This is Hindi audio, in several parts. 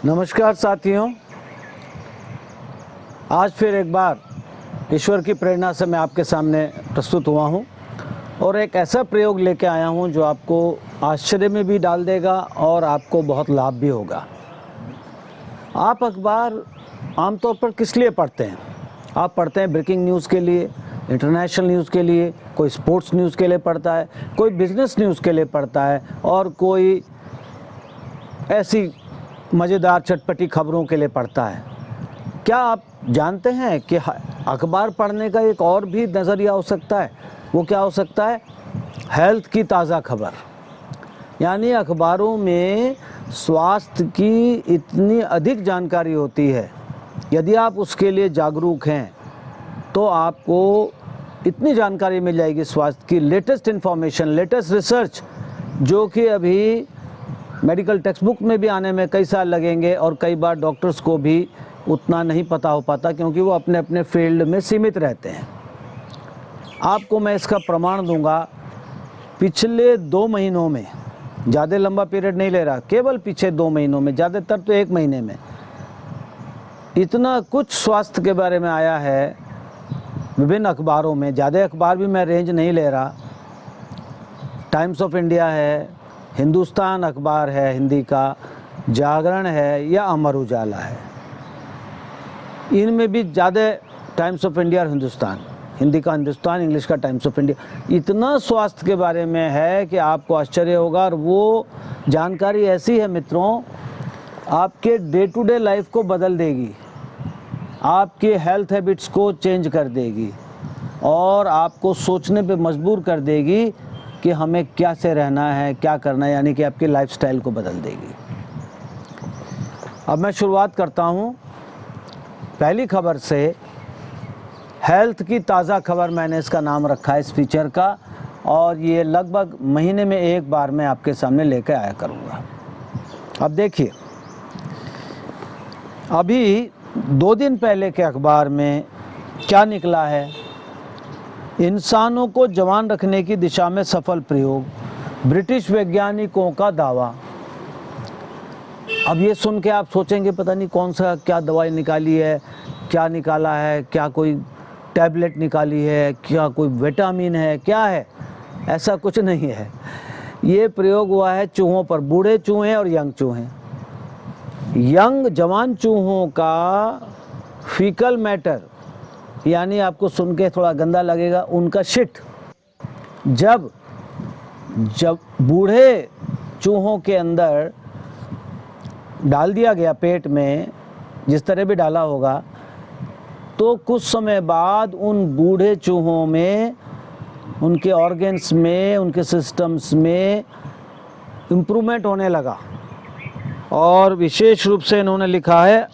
नमस्कार साथियों, आज फिर एक बार ईश्वर की प्रेरणा से मैं आपके सामने प्रस्तुत हुआ हूँ और एक ऐसा प्रयोग लेके आया हूँ जो आपको आश्चर्य में भी डाल देगा और आपको बहुत लाभ भी होगा। आप अखबार आमतौर पर किस लिए पढ़ते हैं? आप पढ़ते हैं ब्रेकिंग न्यूज़ के लिए, इंटरनेशनल न्यूज़ के लिए, कोई स्पोर्ट्स न्यूज़ के लिए पढ़ता है, कोई बिजनेस न्यूज़ के लिए पढ़ता है और कोई ऐसी मज़ेदार चटपटी खबरों के लिए पढ़ता है। क्या आप जानते हैं कि अखबार पढ़ने का एक और भी नज़रिया हो सकता है? वो क्या हो सकता है? हेल्थ की ताज़ा खबर। यानी अखबारों में स्वास्थ्य की इतनी अधिक जानकारी होती है, यदि आप उसके लिए जागरूक हैं तो आपको इतनी जानकारी मिल जाएगी स्वास्थ्य की, लेटेस्ट इन्फॉर्मेशन, लेटेस्ट रिसर्च, जो कि अभी मेडिकल टेक्स्ट बुक में भी आने में कई साल लगेंगे और कई बार डॉक्टर्स को भी उतना नहीं पता हो पाता क्योंकि वो अपने अपने फील्ड में सीमित रहते हैं। आपको मैं इसका प्रमाण दूंगा। पिछले 2 महीनों में, ज़्यादा लंबा पीरियड नहीं ले रहा, केवल पीछे 2 महीनों में, ज़्यादातर तो 1 महीने में, इतना कुछ स्वास्थ्य के बारे में आया है विभिन्न अखबारों में। ज़्यादा अखबार भी मैं रेंज नहीं ले रहा। टाइम्स ऑफ इंडिया है, हिंदुस्तान अखबार है हिंदी का, जागरण है या अमर उजाला है। इनमें भी ज़्यादा टाइम्स ऑफ इंडिया और हिंदुस्तान, हिंदी का हिंदुस्तान, इंग्लिश का टाइम्स ऑफ इंडिया, इतना स्वास्थ्य के बारे में है कि आपको आश्चर्य होगा। और वो जानकारी ऐसी है मित्रों, आपके डे टू डे लाइफ को बदल देगी, आपके हेल्थ हैबिट्स को चेंज कर देगी और आपको सोचने पे मजबूर कर देगी कि हमें क्या से रहना है, क्या करना है, यानी कि आपकी लाइफस्टाइल को बदल देगी। अब मैं शुरुआत करता हूँ पहली खबर से। हेल्थ की ताज़ा खबर, मैंने इसका नाम रखा है इस फीचर का, और ये लगभग महीने में एक बार मैं आपके सामने लेकर आया करूँगा। अब देखिए, अभी 2 दिन पहले के अखबार में क्या निकला है? इंसानों को जवान रखने की दिशा में सफल प्रयोग, ब्रिटिश वैज्ञानिकों का दावा। अब ये सुन के आप सोचेंगे पता नहीं कौन सा क्या दवाई निकाली है, क्या निकाला है, क्या कोई टैबलेट निकाली है, क्या कोई विटामिन है, क्या है? ऐसा कुछ नहीं है। ये प्रयोग हुआ है चूहों पर, बूढ़े चूहे और यंग चूहे। यंग जवान चूहों का फीकल मैटर, यानी आपको सुन के थोड़ा गंदा लगेगा, उनका शिट जब बूढ़े चूहों के अंदर डाल दिया गया पेट में, जिस तरह भी डाला होगा, तो कुछ समय बाद उन बूढ़े चूहों में, उनके ऑर्गन्स में, उनके सिस्टम्स में इम्प्रूवमेंट होने लगा। और विशेष रूप से इन्होंने लिखा है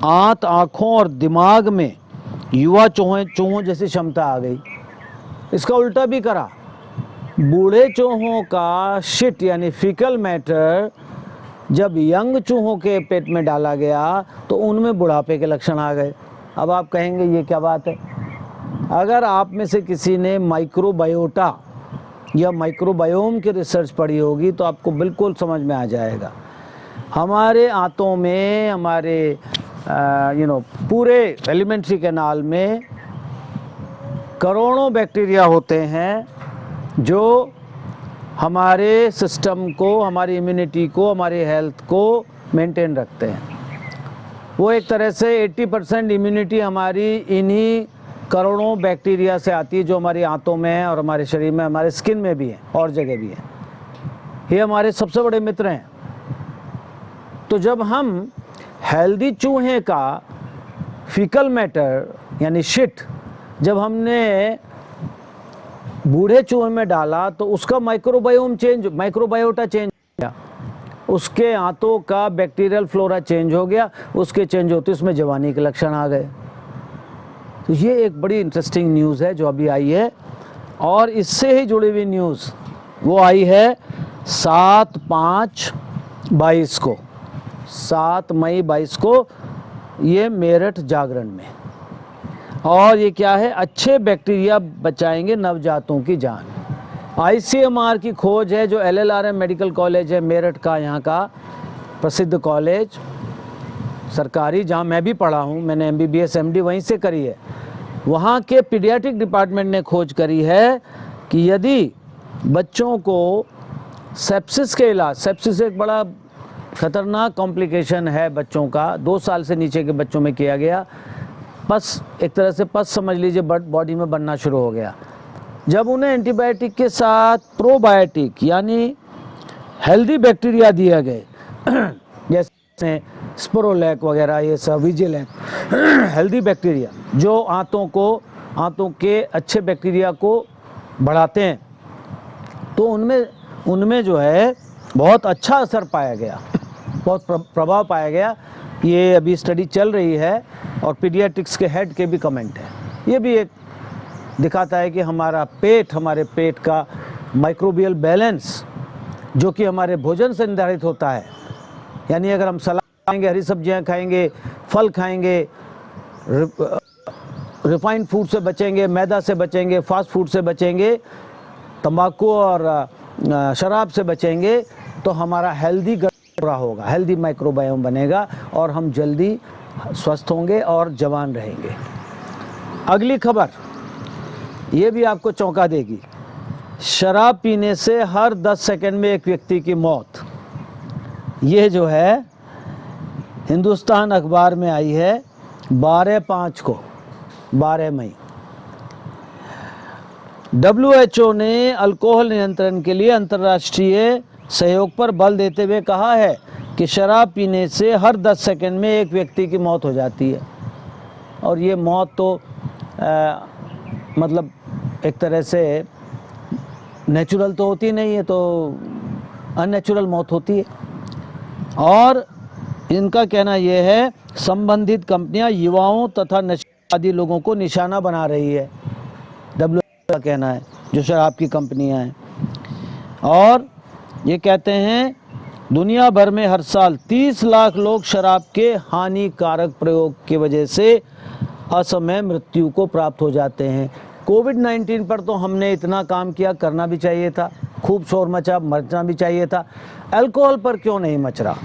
आँखों और दिमाग में युवा चूहों जैसी क्षमता आ गई। इसका उल्टा भी करा, बूढ़े चूहों का शिट यानी फीकल मैटर जब यंग चूहों के पेट में डाला गया तो उनमें बुढ़ापे के लक्षण आ गए। अब आप कहेंगे ये क्या बात है? अगर आप में से किसी ने माइक्रोबायोटा या माइक्रोबायोम की रिसर्च पढ़ी होगी तो आपको बिल्कुल समझ में आ जाएगा। हमारे आंतों में, हमारे पूरे एलिमेंट्री कैनाल में करोड़ों बैक्टीरिया होते हैं जो हमारे सिस्टम को, हमारी इम्यूनिटी को, हमारी हेल्थ को मेंटेन रखते हैं। वो एक तरह से 80% इम्यूनिटी हमारी इन्हीं करोड़ों बैक्टीरिया से आती है जो हमारी आंतों में है और हमारे शरीर में, हमारे स्किन में भी है और जगह भी है। ये हमारे सबसे बड़े मित्र हैं। तो जब हम हेल्दी चूहे का फीकल मैटर यानी शिट जब हमने बूढ़े चूहे में डाला तो उसका माइक्रोबायोटा चेंज हो गया, उसके आंतों का बैक्टीरियल फ्लोरा चेंज हो गया, उसके चेंज होते उसमें जवानी के लक्षण आ गए। तो ये एक बड़ी इंटरेस्टिंग न्यूज़ है जो अभी आई है। और इससे ही जुड़ी हुई न्यूज़ वो आई है 7/5/22 को, 7 मई 22 को, ये मेरठ जागरण में। और ये क्या है? अच्छे बैक्टीरिया बचाएंगे नवजातों की जान। ICMR की खोज है, जो LLRM मेडिकल कॉलेज है मेरठ का, यहाँ का प्रसिद्ध कॉलेज, सरकारी जहाँ मैं भी पढ़ा हूँ, मैंने MBBS MD वहीं से करी है, वहाँ के पीडियाट्रिक डिपार्टमेंट ने खोज करी है कि यदि बच्चों को सेप्सिस के इलाज, सेप्सिस एक बड़ा खतरनाक कॉम्प्लिकेशन है बच्चों का, 2 साल से नीचे के बच्चों में किया गया, पस एक तरह से पस समझ लीजिए बॉडी में बनना शुरू हो गया। जब उन्हें एंटीबायोटिक के साथ प्रोबायोटिक यानी हेल्दी बैक्टीरिया दिया गए जैसे स्पोरोलैक वगैरह, ये सब विजिलैक हेल्दी बैक्टीरिया जो आंतों के अच्छे बैक्टीरिया को बढ़ाते हैं, तो उनमें जो है बहुत अच्छा असर पाया गया, बहुत प्रभाव पाया गया। ये अभी स्टडी चल रही है और पीडियाट्रिक्स के हेड के भी कमेंट है। ये भी एक दिखाता है कि हमारे पेट का माइक्रोबियल बैलेंस जो कि हमारे भोजन से निर्धारित होता है, यानी अगर हम सलाद खाएंगे, हरी सब्जियां खाएंगे, फल खाएंगे, रिफाइंड फूड से बचेंगे, मैदा से बचेंगे, फास्ट फूड से बचेंगे, तंबाकू और शराब से बचेंगे, तो हमारा हेल्दी पूरा होगा, हेल्दी माइक्रोबायोम बनेगा और हम जल्दी स्वस्थ होंगे और जवान रहेंगे। अगली खबर ये भी आपको चौंका देगी। शराब पीने से हर 10 सेकंड में एक व्यक्ति की मौत। ये जो है हिंदुस्तान अखबार में आई है 12/5 को, 12 मई। WHO ने अल्कोहल नियंत्रण के लिए अंतर्राष्ट्रीय सहयोग पर बल देते हुए कहा है कि शराब पीने से हर 10 सेकंड में एक व्यक्ति की मौत हो जाती है। और ये मौत तो मतलब एक तरह से नेचुरल तो होती नहीं है, तो अननेचुरल मौत होती है। और इनका कहना यह है संबंधित कंपनियां युवाओं तथा नशादी लोगों को निशाना बना रही है, WHO का कहना है, जो शराब की कंपनियां हैं। और ये कहते हैं दुनिया भर में हर साल 30 लाख लोग शराब के हानिकारक प्रयोग की वजह से असमय मृत्यु को प्राप्त हो जाते हैं। कोविड-19 पर तो हमने इतना काम किया, करना भी चाहिए था, खूब शोर मचा, मचना भी चाहिए था। अल्कोहल पर क्यों नहीं मच रहा?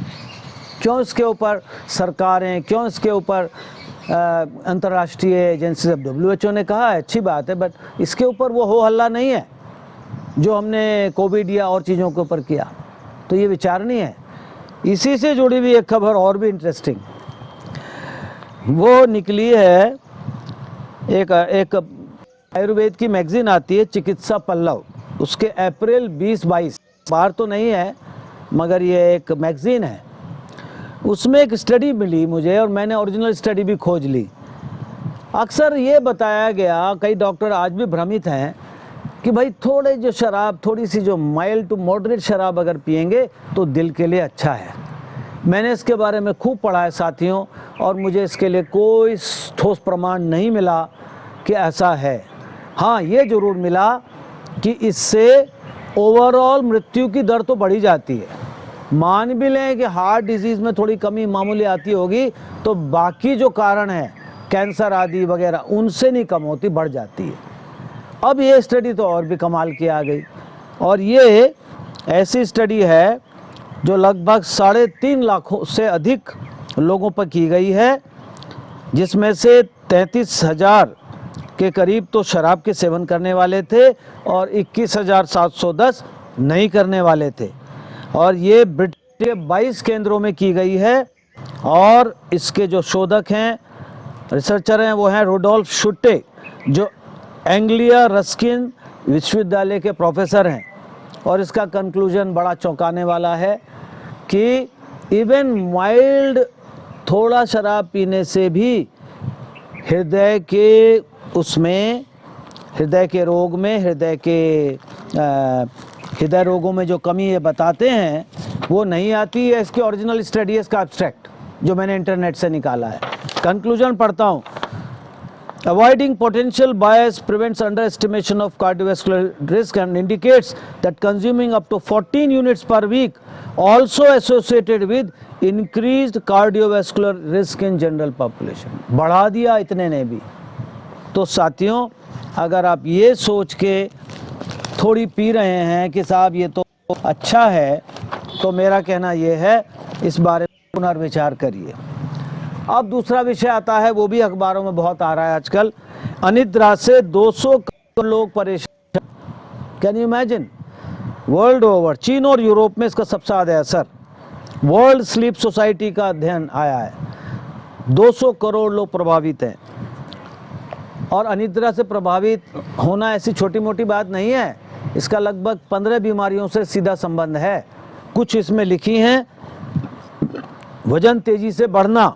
क्यों इसके ऊपर सरकारें, क्यों इसके ऊपर अंतर्राष्ट्रीय एजेंसी, WHO ने कहा है, अच्छी बात है, बट इसके ऊपर वो हो हल्ला नहीं है जो हमने कोविड या और चीज़ों के ऊपर किया। तो ये विचारणीय है। इसी से जुड़ी हुई एक खबर और भी इंटरेस्टिंग वो निकली है, एक आयुर्वेद की मैगजीन आती है चिकित्सा पल्लव, उसके अप्रैल 2022 बार तो नहीं है मगर ये एक मैगजीन है, उसमें एक स्टडी मिली मुझे और मैंने ओरिजिनल स्टडी भी खोज ली। अक्सर ये बताया गया, कई डॉक्टर आज भी भ्रमित हैं कि भाई थोड़ी सी जो माइल्ड टू मॉडरेट शराब अगर पिएंगे तो दिल के लिए अच्छा है। मैंने इसके बारे में खूब पढ़ा है साथियों, और मुझे इसके लिए कोई ठोस प्रमाण नहीं मिला कि ऐसा है। हाँ, ये ज़रूर मिला कि इससे ओवरऑल मृत्यु की दर तो बढ़ी जाती है। मान भी लें कि हार्ट डिजीज़ में थोड़ी कमी मामूली आती होगी, तो बाकी जो कारण है कैंसर आदि वगैरह उनसे नहीं कम होती, बढ़ जाती है। अब ये स्टडी तो और भी कमाल की आ गई, और ये ऐसी स्टडी है जो लगभग 3.5 लाख से अधिक लोगों पर की गई है, जिसमें से 33,000 के करीब तो शराब के सेवन करने वाले थे और 21,710 नहीं करने वाले थे। और ये ब्रिटेन के 22 केंद्रों में की गई है, और इसके जो शोधक हैं, रिसर्चर हैं, वो हैं रुडोल्फ शुट्टे, जो एंग्लिया रस्किन विश्वविद्यालय के प्रोफेसर हैं। और इसका कंक्लूजन बड़ा चौंकाने वाला है कि इवन माइल्ड थोड़ा शराब पीने से भी हृदय के रोग में हृदय रोगों में जो कमी ये बताते हैं वो नहीं आती है। इसकी ओरिजिनल स्टडी है, इसका एब्स्ट्रैक्ट जो मैंने इंटरनेट से निकाला है। कंक्लूजन पढ़ता हूँ। Avoiding potential bias prevents underestimation of cardiovascular risk and indicates that consuming up to 14 units per week also associated with increased cardiovascular risk in general population। बढ़ा दिया इतने ने भी। तो साथियों, अगर आप ये सोच के थोड़ी पी रहे हैं कि साहब ये तो अच्छा है, तो मेरा कहना ये है इस बारे में पुनर्विचार करिए। अब दूसरा विषय आता है, वो भी अखबारों में बहुत आ रहा है आजकल। अनिद्रा से 200 करोड़ लोग परेशान। Can you imagine? World over, चीन और यूरोप में इसका सबसे ज़्यादा असर। वर्ल्ड स्लीप सोसाइटी का अध्ययन आया है, 200 करोड़ लोग प्रभावित हैं। और अनिद्रा से प्रभावित होना ऐसी छोटी मोटी बात नहीं है, इसका लगभग 15 बीमारियों से सीधा संबंध है। कुछ इसमें लिखी हैं, वजन तेजी से बढ़ना,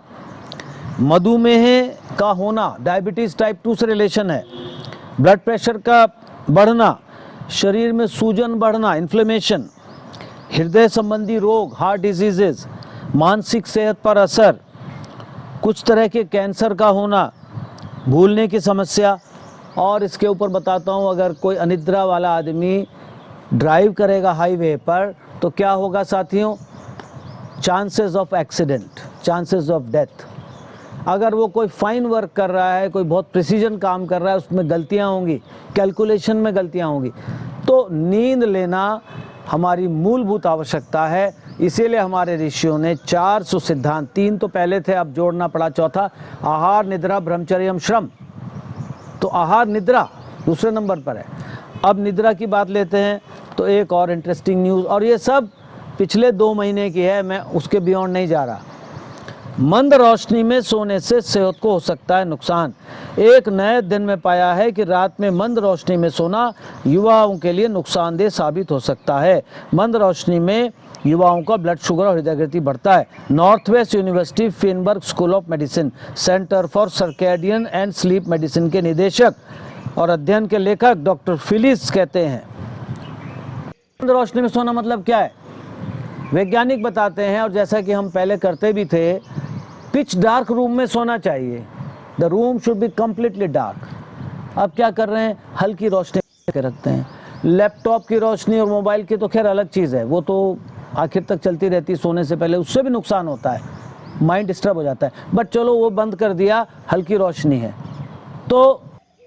मधुमेह का होना, डायबिटीज़ टाइप 2 से रिलेशन है, ब्लड प्रेशर का बढ़ना, शरीर में सूजन बढ़ना, इन्फ्लेमेशन, हृदय संबंधी रोग, हार्ट डिजीजेज, मानसिक सेहत पर असर, कुछ तरह के कैंसर का होना, भूलने की समस्या। और इसके ऊपर बताता हूँ, अगर कोई अनिद्रा वाला आदमी ड्राइव करेगा हाईवे पर तो क्या होगा साथियों? Chances of accident, chances of death. अगर वो कोई फाइन वर्क कर रहा है, कोई बहुत प्रिसीजन काम कर रहा है, उसमें गलतियाँ होंगी, कैलकुलेशन में गलतियाँ होंगी। तो नींद लेना हमारी मूलभूत आवश्यकता है। इसीलिए हमारे ऋषियों ने 400 सिद्धांत, 3 तो पहले थे, अब जोड़ना पड़ा चौथा, आहार, निद्रा, ब्रह्मचर्य, श्रम। तो आहार निद्रा दूसरे नंबर पर है। अब निद्रा की बात लेते हैं तो एक और इंटरेस्टिंग न्यूज़, और ये सब पिछले 2 महीने की है, मैं उसके बियॉन्ड नहीं जा रहा। मंद रोशनी में सोने से सेहत को हो सकता है नुकसान। एक नए अध्ययन में पाया है कि रात में मंद रोशनी में सोना युवाओं के लिए नुकसानदेह साबित हो सकता है। मंद रोशनी में युवाओं का ब्लड शुगर और हृदय गति बढ़ता है। North West University Feinberg School of Medicine, Center for Circadian and Sleep Medicine के निदेशक और अध्ययन के लेखक डॉक्टर फिलिस कहते हैं, मंद रोशनी में सोना मतलब क्या है? वैज्ञानिक बताते हैं, और जैसा कि हम पहले करते भी थे, पिच डार्क रूम में सोना चाहिए। The room should be completely dark. अब क्या कर रहे हैं? हल्की रोशनी के रखते हैं। लैपटॉप की रोशनी और मोबाइल की तो खैर अलग चीज़ है, वो तो आखिर तक चलती रहती, सोने से पहले उससे भी नुकसान होता है, माइंड डिस्टर्ब हो जाता है। बट चलो वो बंद कर दिया, हल्की रोशनी है तो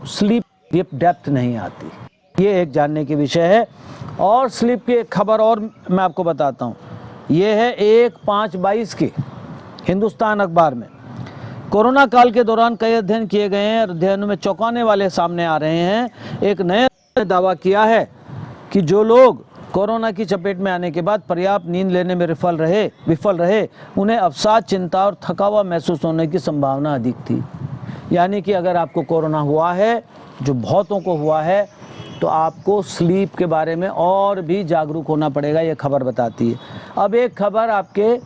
स्लीप डेप्थ नहीं आती। ये एक जानने की विषय है। और स्लीप की एक खबर और मैं आपको बताता हूँ, ये है 1/5/22 की हिंदुस्तान अखबार में। कोरोना काल के दौरान कई अध्ययन किए गए हैं, अध्ययनों में चौंकाने वाले सामने आ रहे हैं। एक नए दावा किया है कि जो लोग कोरोना की चपेट में आने के बाद पर्याप्त नींद लेने में विफल रहे, उन्हें अवसाद, चिंता और थकावा महसूस होने की संभावना अधिक थी। यानी कि अगर आपको कोरोना हुआ है, जो बहुतों को हुआ है, तो आपको स्लीप के बारे में और भी जागरूक होना पड़ेगा, ये खबर बताती है। अब एक खबर आपके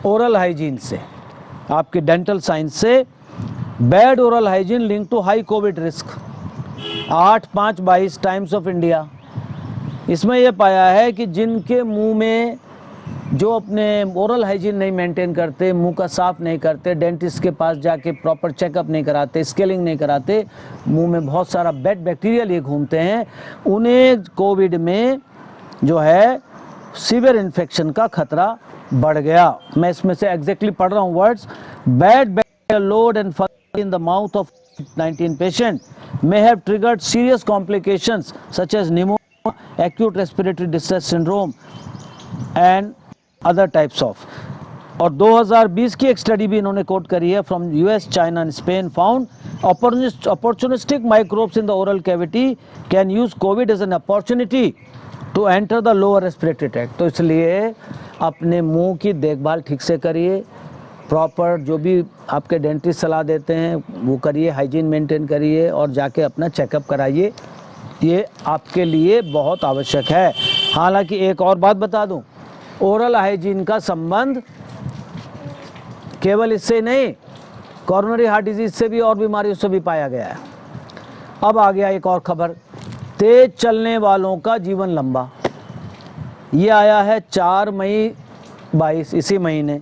ओरल हाइजीन से, आपके डेंटल साइंस से। Bad oral hygiene link to high covid risk, 8/5/22 times of India. इसमें यह पाया है कि जिनके मुंह में, जो अपने ओरल हाइजीन नहीं मेंटेन करते, मुंह का साफ़ नहीं करते, डेंटिस्ट के पास जाके प्रॉपर चेकअप नहीं कराते, स्केलिंग नहीं कराते, मुंह में बहुत सारा बैड बैक्टीरिया लिए घूमते हैं, उन्हें कोविड में जो है सीवियर इन्फेक्शन का खतरा बढ़ गया। मैं इसमें से एग्जैक्टली पढ़ रहा हूँ words. Bad bacterial load and fungus in the mouth of COVID-19 patient may have triggered serious complications such as pneumonia, acute respiratory distress syndrome and other types of। और 2020 की एक स्टडी भी इन्होंने कोट करी है from US, China and Spain, found opportunistic microbes in the oral cavity can use COVID as an opportunity to enter the lower respiratory tract। तो इसलिए अपने मुंह की देखभाल ठीक से करिए, प्रॉपर जो भी आपके डेंटिस्ट सलाह देते हैं वो करिए, हाइजीन मेंटेन करिए और जाके अपना चेकअप कराइए, ये आपके लिए बहुत आवश्यक है। हालांकि एक और बात बता दूं, ओरल हाइजीन का संबंध केवल इससे नहीं, कॉरोनरी हार्ट डिजीज से भी और बीमारियों से भी पाया गया है। अब आ गया एक और खबर, तेज चलने वालों का जीवन लंबा। ये आया है 4 मई 22 इसी महीने।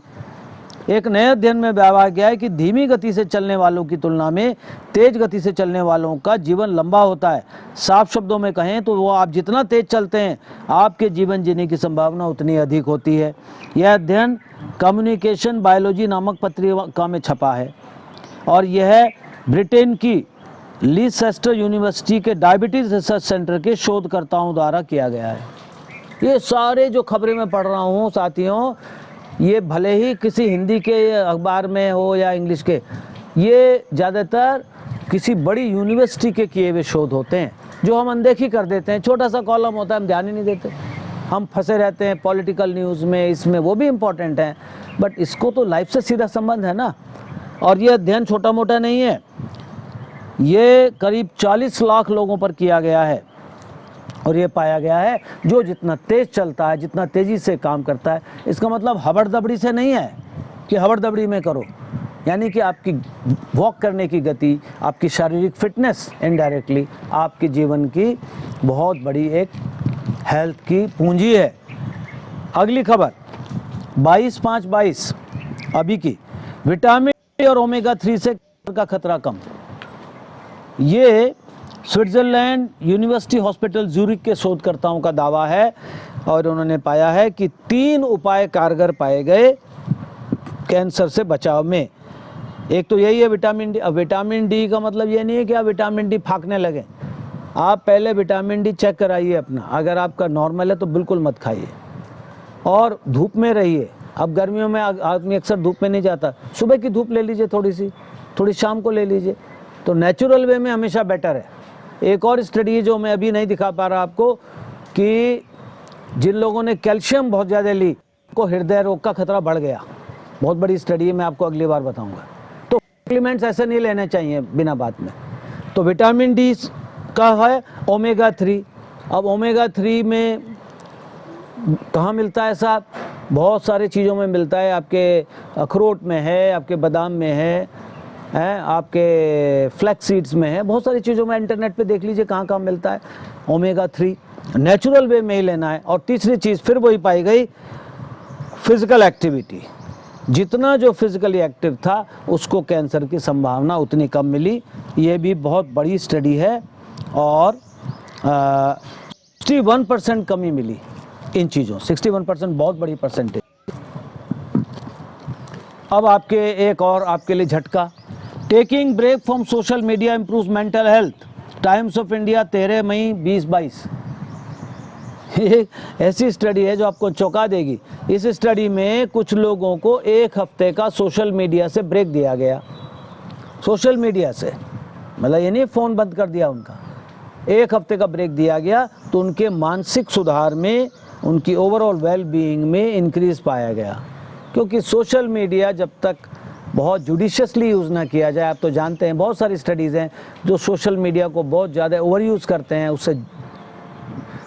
एक नए अध्ययन में पाया गया है कि धीमी गति से चलने वालों की तुलना में तेज गति से चलने वालों का जीवन लंबा होता है। साफ शब्दों में कहें तो वो आप जितना तेज चलते हैं, आपके जीवन जीने की संभावना उतनी अधिक होती है। यह अध्ययन कम्युनिकेशन बायोलॉजी नामक पत्रिका में छपा है और यह ब्रिटेन की लीसेस्टर यूनिवर्सिटी के डायबिटीज़ रिसर्च सेंटर के शोधकर्ताओं द्वारा किया गया है। ये सारे जो खबरें मैं पढ़ रहा हूँ साथियों, ये भले ही किसी हिंदी के अखबार में हो या इंग्लिश के, ये ज़्यादातर किसी बड़ी यूनिवर्सिटी के किए हुए शोध होते हैं जो हम अनदेखी कर देते हैं। छोटा सा कॉलम होता है, हम ध्यान ही नहीं देते, हम फंसे रहते हैं पॉलिटिकल न्यूज़ में, इसमें, वो भी इम्पोर्टेंट है, बट इसको तो लाइफ से सीधा संबंध है ना। और ये अध्ययन छोटा मोटा नहीं है, ये करीब 40 लाख लोगों पर किया गया है और ये पाया गया है जो जितना तेज़ चलता है, जितना तेज़ी से काम करता है, इसका मतलब हबड़दबड़ी से नहीं है कि हबड़दबड़ी में करो, यानी कि आपकी वॉक करने की गति, आपकी शारीरिक फिटनेस इनडायरेक्टली आपके जीवन की बहुत बड़ी एक हेल्थ की पूंजी है। अगली खबर 22/5/22 अभी की, विटामिन डी और ओमेगा 3 से कैंसर का खतरा कम। ये स्विट्ज़रलैंड यूनिवर्सिटी हॉस्पिटल ज्यूरिख के शोधकर्ताओं का दावा है और उन्होंने पाया है कि 3 उपाय कारगर पाए गए कैंसर से बचाव में। एक तो यही है विटामिन डी। अब विटामिन डी का मतलब ये नहीं है कि आप विटामिन डी फाँकने लगें, आप पहले विटामिन डी चेक कराइए अपना, अगर आपका नॉर्मल है तो बिल्कुल मत खाइए और धूप में रहिए। अब गर्मियों में आदमी अक्सर धूप में नहीं जाता, सुबह की धूप ले लीजिए, थोड़ी शाम को ले लीजिए, तो नेचुरल वे में हमेशा बेटर है। एक और स्टडी जो मैं अभी नहीं दिखा पा रहा आपको, कि जिन लोगों ने कैल्शियम बहुत ज़्यादा ली उनको हृदय रोग का खतरा बढ़ गया। बहुत बड़ी स्टडी है, मैं आपको अगली बार बताऊंगा। तो सप्लीमेंट्स ऐसे नहीं लेने चाहिए बिना बात में। तो विटामिन डी का है ओमेगा 3। अब ओमेगा 3 में कहाँ मिलता है साहब? बहुत सारी चीज़ों में मिलता है, आपके अखरोट में है, आपके बादाम में है, आपके फ्लैक्स सीड्स में है, बहुत सारी चीज़ों में, इंटरनेट पे देख लीजिए कहाँ कहाँ मिलता है ओमेगा 3। नेचुरल वे में ही लेना है। और तीसरी चीज़ फिर वही पाई गई, फिजिकल एक्टिविटी। जितना जो फिजिकली एक्टिव था उसको कैंसर की संभावना उतनी कम मिली। ये भी बहुत बड़ी स्टडी है और 61% कमी मिली इन चीज़ों, 61% बहुत बड़ी परसेंटेज। अब आपके एक और आपके लिए झटका, taking break from social media improves mental health, times of India 13 मई 2022। एक ऐसी स्टडी है जो आपको चौंका देगी। इस स्टडी में कुछ लोगों को 1 हफ्ते का सोशल मीडिया से ब्रेक दिया गया। सोशल मीडिया से मतलब ये नहीं फ़ोन बंद कर दिया उनका, 1 हफ्ते का ब्रेक दिया गया, तो उनके मानसिक सुधार में, उनकी ओवरऑल वेल बीइंग में इंक्रीज़ पाया गया। क्योंकि सोशल मीडिया जब तक बहुत जुडिशियसली यूज़ ना किया जाए, आप तो जानते हैं बहुत सारी स्टडीज़ हैं जो सोशल मीडिया को बहुत ज़्यादा ओवर यूज़ करते हैं,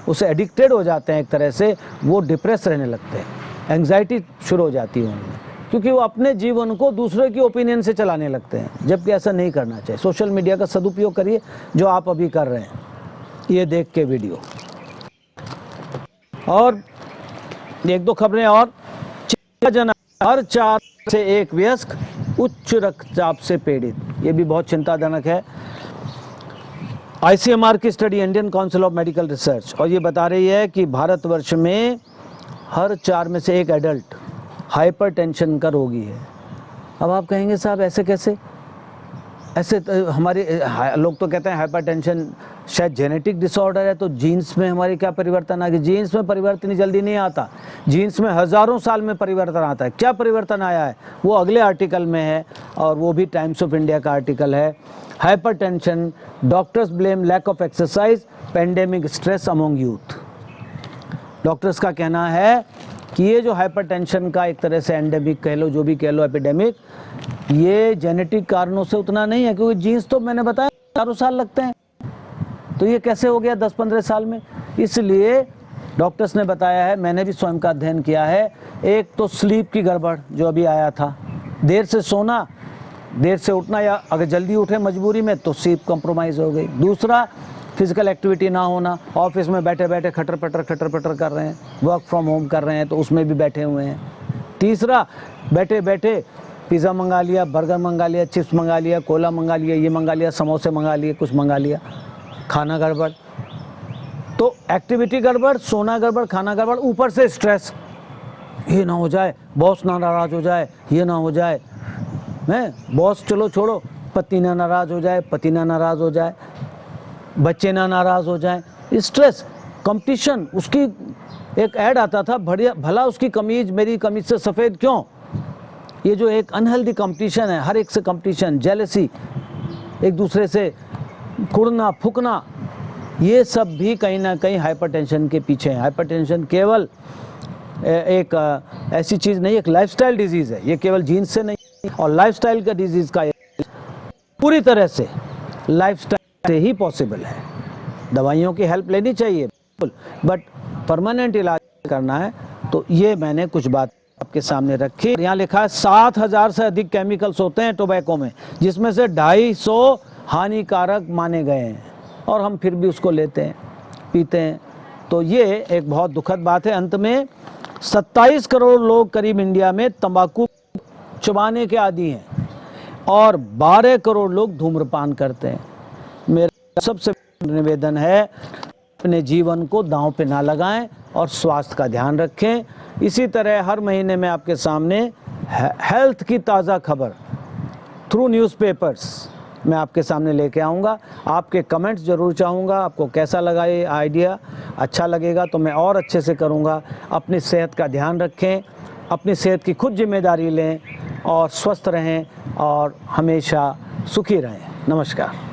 उससे एडिक्टेड हो जाते हैं, एक तरह से वो डिप्रेस रहने लगते हैं, एंग्जाइटी शुरू हो जाती है उनमें, क्योंकि वो अपने जीवन को दूसरे की ओपिनियन से चलाने लगते हैं, जबकि ऐसा नहीं करना चाहिए। सोशल मीडिया का सदुपयोग करिए जो आप अभी कर रहे हैं, ये देख के वीडियो। और 1-2 खबरें और, चिंताजनक, हर 4 से 1 वयस्क उच्च रक्तचाप से पीड़ित, ये भी बहुत चिंताजनक है। ICMR की study, Indian council of medical research, और ये बता रही है कि भारतवर्ष में हर 4 में से 1 एडल्ट हाइपरटेंशन का रोगी है। अब आप कहेंगे साहब ऐसे कैसे? ऐसे हमारे लोग तो कहते हैं हाइपरटेंशन शायद जेनेटिक डिसऑर्डर है, तो जीन्स में हमारे क्या परिवर्तन आ गए? जीन्स में परिवर्तन जल्दी नहीं आता, जीन्स में हज़ारों साल में परिवर्तन आता है। क्या परिवर्तन आया है वो अगले आर्टिकल में है, और वो भी टाइम्स ऑफ इंडिया का आर्टिकल है। Hypertension, doctors blame lack of exercise, pandemic stress among youth. Doctors का कहना है कि ये जो हाइपरटेंशन का एक तरह से एंडेमिक कह लो, जो भी कह लो, एपिडेमिक, ये जेनेटिक कारणों से उतना नहीं है, क्योंकि जीन्स तो मैंने बताया 4 साल लगते हैं, तो ये कैसे हो गया 10-15 साल में? इसलिए डॉक्टर्स ने बताया है, मैंने भी स्वयं का अध्ययन किया है, एक तो स्लीप की गड़बड़ जो अभी आया था, देर से सोना, देर से उठना, या अगर जल्दी उठे मजबूरी में तो स्लीप कॉम्प्रोमाइज़ हो गई। दूसरा, फिजिकल एक्टिविटी ना होना, ऑफिस में बैठे बैठे खटर पटर कर रहे हैं, वर्क फ्रॉम होम कर रहे हैं तो उसमें भी बैठे हुए हैं। तीसरा, बैठे बैठे पिज़्ज़ा मंगा लिया, बर्गर मंगा लिया, चिप्स मंगा लिया, कोला मंगा लिया, ये मंगा लिया, समोसे मंगा लिए, कुछ मंगा लिया, खाना गड़बड़। तो एक्टिविटी गड़बड़, सोना गड़बड़, खाना गड़बड़, ऊपर से स्ट्रेस, ये ना हो जाए बॉस ना नाराज़ हो जाए, ये ना हो जाए, मैं बॉस चलो छोड़ो, पति ना नाराज़ हो जाए, पति ना नाराज़ हो जाए, बच्चे ना नाराज़ हो जाए, स्ट्रेस, कंपटीशन, उसकी एक ऐड आता था, बढ़िया भला उसकी कमीज मेरी कमीज से सफ़ेद क्यों। ये जो एक अनहेल्दी कंपटीशन है, हर एक से कंपटीशन, जेलसी, एक दूसरे से कुड़ना फूकना, ये सब भी कहीं ना कहीं हाइपरटेंशन के पीछे है। हाइपरटेंशन केवल एक ऐसी चीज़ नहीं, एक लाइफस्टाइल डिजीज़ है। ये केवल जीन्स से नहीं, और लाइफस्टाइल का डिजीज़ का पूरी तरह से लाइफस्टाइल से ही पॉसिबल है। दवाइयों की हेल्प लेनी चाहिए, बट परमानेंट इलाज करना है तो ये मैंने कुछ बात आपके सामने रखी। यहाँ लिखा है 7,000 से अधिक केमिकल्स होते हैं टोबैको में, जिसमें से 250 हानिकारक माने गए हैं, और हम फिर भी उसको लेते हैं, पीते हैं। तो ये एक बहुत दुखद बात है। अंत में 27 करोड़ लोग करीब इंडिया में तंबाकू चबाने के आदी हैं, और 12 करोड़ लोग धूम्रपान करते हैं। मेरा सबसे निवेदन है, अपने जीवन को दांव पे ना लगाएं और स्वास्थ्य का ध्यान रखें। इसी तरह हर महीने में आपके सामने हेल्थ की ताज़ा खबर थ्रू न्यूज़पेपर्स मैं आपके सामने लेके आऊँगा। आपके कमेंट्स ज़रूर चाहूँगा, आपको कैसा लगा ये आइडिया। अच्छा लगेगा तो मैं और अच्छे से करूँगा। अपनी सेहत का ध्यान रखें, अपनी सेहत की खुद जिम्मेदारी लें, और स्वस्थ रहें और हमेशा सुखी रहें। नमस्कार।